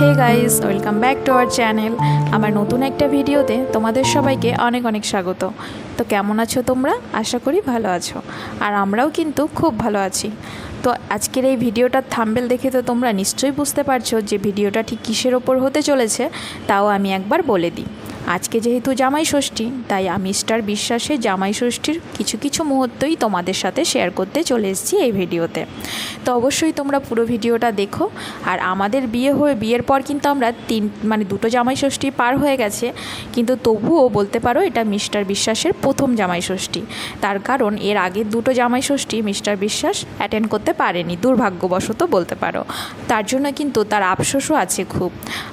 Hey guys, welcome back to our channel. আমার নতুন একটা ভিডিওতে তোমাদের সবাইকে অনেক অনেক স্বাগত। তো কেমন আছো তোমরা? আশা করি ভালো আছো, আর আমরাও কিন্তু খুব ভালো আছি। তো আজকের এই ভিডিওটার থাম্বনেল দেখে তো তোমরা নিশ্চয়ই বুঝতে পারছো যে ভিডিওটা ঠিক কিসের ওপর হতে চলেছে, তাও আমি একবার বলে দিই। আজকে যেহেতু জামাই ষষ্ঠী, তাই আমি স্টার বিশ্বাসের জামাই ষষ্ঠীর কিছু কিছু মুহূর্তই তোমাদের সাথে শেয়ার করতে চলে এসেছি এই ভিডিওতে। তো অবশ্যই তোমরা পুরো ভিডিওটা দেখো। আর আমাদের বিয়ের পর কিন্তু আমরা দুটো জামাই ষষ্ঠী পার হয়ে গেছে, কিন্তু তবুও বলতে পারো এটা মিস্টার বিশ্বাসের প্রথম জামাই ষষ্ঠী। তার কারণ এর আগের দুটো জামাই ষষ্ঠী মিস্টার বিশ্বাস অ্যাটেন্ড করতে পারেনি, দুর্ভাগ্যবশত বলতে পারো। তার জন্য কিন্তু তার আফসোসও আছে খুব।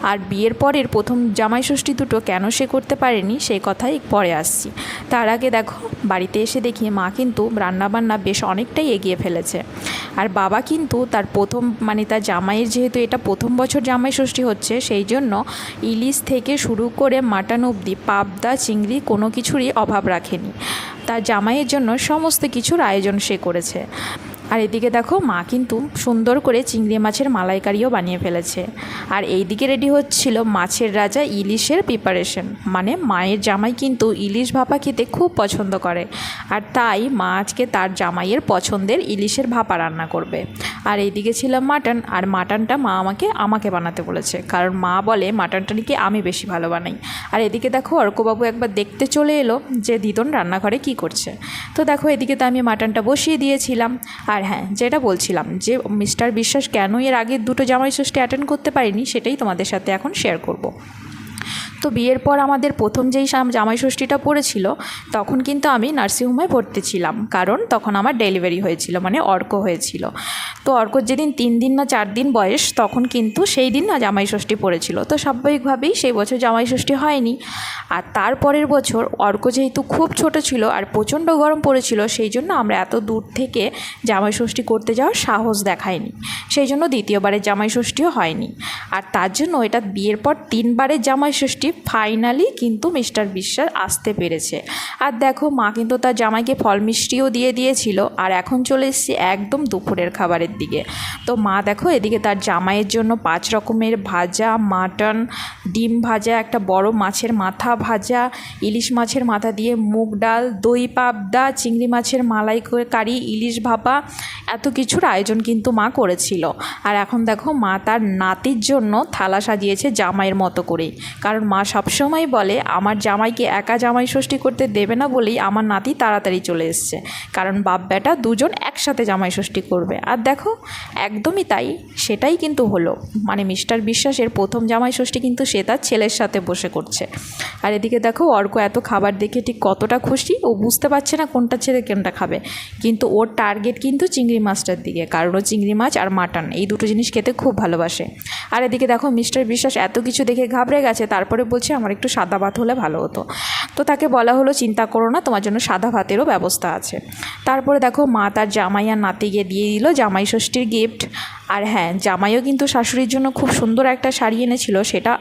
আর বিয়ের পরের প্রথম জামাই ষষ্ঠী দুটো কেন সে করতে পারেনি সেই কথাই পরে আসছি। তার আগে দেখো, বাড়িতে এসে দেখি মা কিন্তু রান্নাবান্না বেশ অনেকটাই এগিয়ে ফেলেছে। আর বাবা কিন্তু তার তার জামাইয়ের যেহেতু এটা প্রথম বছর জামাই ষষ্ঠী হচ্ছে, সেই জন্য ইলিশ থেকে শুরু করে মাটন অবধি, পাবদা চিংড়ি কোনো কিছুরই অভাব রাখেনি। তার জামাইয়ের জন্য সমস্ত কিছুর আয়োজন সে করেছে। আর এদিকে দেখো, মা কিন্তু সুন্দর করে চিংড়ি মাছের মালাইকারিও বানিয়ে ফেলেছে। আর এইদিকে রেডি হচ্ছিল মাছের রাজা ইলিশের প্রিপারেশন। মানে মায়ের জামাই কিন্তু ইলিশ ভাপা খেতে খুব পছন্দ করে, আর তাই মা আজকে তার জামাইয়ের পছন্দের ইলিশের ভাপা রান্না করবে। আর এইদিকে ছিল মাটন, আর মাটনটা মা আমাকে বানাতে বলেছে, কারণ মা বলে মাটনটা নাকি আমি বেশি ভালো বানাই। আর এদিকে দেখো, অর্কবাবু একবার দেখতে চলে এলো যে দিদন রান্নাঘরে কি করছে। তো দেখো, এদিকে তো আমি মাটনটা বসিয়ে দিয়েছিলাম। আর হ্যাঁ, যেটা বলছিলাম যে মিস্টার বিশ্বাস কেন এর আগের দুটো জামাই ষষ্ঠী অ্যাটেন্ড করতে পারিনি, সেটাই তোমাদের সাথে এখন শেয়ার করব। তো বিয়ের পর আমাদের প্রথম যেই জামাই ষষ্ঠীটা পড়েছিল, তখন কিন্তু আমি নার্সিংহোমে ভর্তি ছিলাম, কারণ তখন আমার ডেলিভারি হয়েছিল, মানে অর্ক হয়েছিল। তো অর্কর যেদিন 3 দিন না 4 দিন বয়স, তখন কিন্তু সেই দিন না জামাই ষষ্ঠী পড়েছিল। তো স্বাভাবিকভাবেই সেই বছর জামাই ষষ্ঠী হয়নি। আর তারপরের বছর অর্ক যেহেতু খুব ছোট ছিল আর প্রচণ্ড গরম পড়েছিল, সেই জন্য আমরা এত দূর থেকে জামাই ষষ্ঠী করতে যাওয়ার সাহস দেখাইনি। সেই জন্য দ্বিতীয়বারের জামাই ষষ্ঠীও হয়নি। আর তার জন্য এটা বিয়ের পর 3 বারের জামাই ষষ্ঠী ফাইনালি কিন্তু মিস্টার বিশ্বাস আসতে পেরেছে। আর দেখো, মা কিন্তু তার জামাইকে ফল মিষ্টিও দিয়ে দিয়েছিল। আর এখন চলে এসেছি একদম দুপুরের খাবারের দিকে। তো মা দেখো, এদিকে তার জামাইয়ের জন্য 5 রকমের ভাজা, মাটন, ডিম ভাজা, একটা বড় মাছের মাথা ভাজা, ইলিশ মাছের মাথা দিয়ে মুগ ডাল, দই পাবদা, চিংড়ি মাছের মালাইকারি, ইলিশ ভাপা, এত কিছুর আয়োজন কিন্তু মা করেছিল। আর এখন দেখো, মা তার নাতির জন্য থালা সাজিয়েছে জামাইয়ের মতো করেই, কারণ মা সবসময় বলে আমার জামাইকে একা জামাই ষষ্ঠী করতে দেবে না বলেই আমার নাতি তাড়াতাড়ি চলে এসছে, কারণ বাপ বেটা দুজন একসাথে জামাই ষষ্ঠী করবে। আর দেখো, একদমই তাই, সেটাই কিন্তু হলো। মানে মিস্টার বিশ্বাসের প্রথম জামাই ষষ্ঠী কিন্তু সে তার ছেলের সাথে বসে করছে। আর এদিকে দেখো, অর্ক এত খাবার দেখে ঠিক কতটা খুশি, ও বুঝতে পারছে না কোনটা ছেড়ে কোনটা খাবে, কিন্তু ওর টার্গেট কিন্তু চিংড়ি মাছটার দিকে, কারণ ও চিংড়ি মাছ আর মাটন এই দুটো জিনিস খেতে খুব ভালোবাসে। আর এদিকে দেখো, মিস্টার বিশ্বাস এত কিছু দেখে ঘাবড়ে গেছে, তারপরে বলছে আমার একটু সাদা ভাত হলে ভালো হতো। তো তাকে বলা হলো, চিন্তা করো না, তোমার জন্য সাদা ভাতেরও ব্যবস্থা আছে। তারপরে দেখো, মা তার জামাই আর নাতিকে দিয়ে দিল জামাই ষষ্ঠীর গিফট। আর হ্যাঁ, জামাইও কিন্তু শাশুড়ির জন্য খুব সুন্দর একটা শাড়ি এনেছিল, সেটা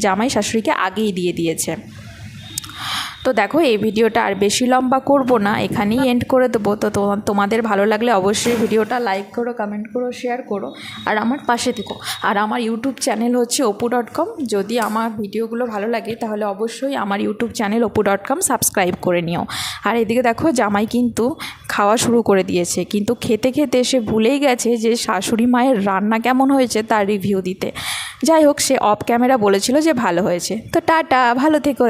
জামাই শাশুড়িকে আগেই দিয়ে দিয়েছে। তো দেখো, এই ভিডিওটা আর বেশি লম্বা করব না, এখানেই এন্ড করে দেবো। তো তোমাদের ভালো লাগলে অবশ্যই ভিডিওটা লাইক করো, কমেন্ট করো, শেয়ার করো, আর আমার পাশে থেকো। আর আমার ইউটিউব চ্যানেল হচ্ছে opu.com। যদি আমার ভিডিওগুলো ভালো লাগে তাহলে অবশ্যই আমার ইউটিউব চ্যানেল opu.com সাবস্ক্রাইব করে নিও। আর এদিকে দেখো, জামাই কিন্তু খাওয়া শুরু করে দিয়েছে, কিন্তু খেতে খেতে সে ভুলেই গেছে যে শাশুড়ি মায়ের রান্না কেমন হয়েছে তার রিভিউ দিতে। যাই হোক, সে অফ ক্যামেরা বলেছিল যে ভালো হয়েছে। তো টাটা, ভালো থেকো।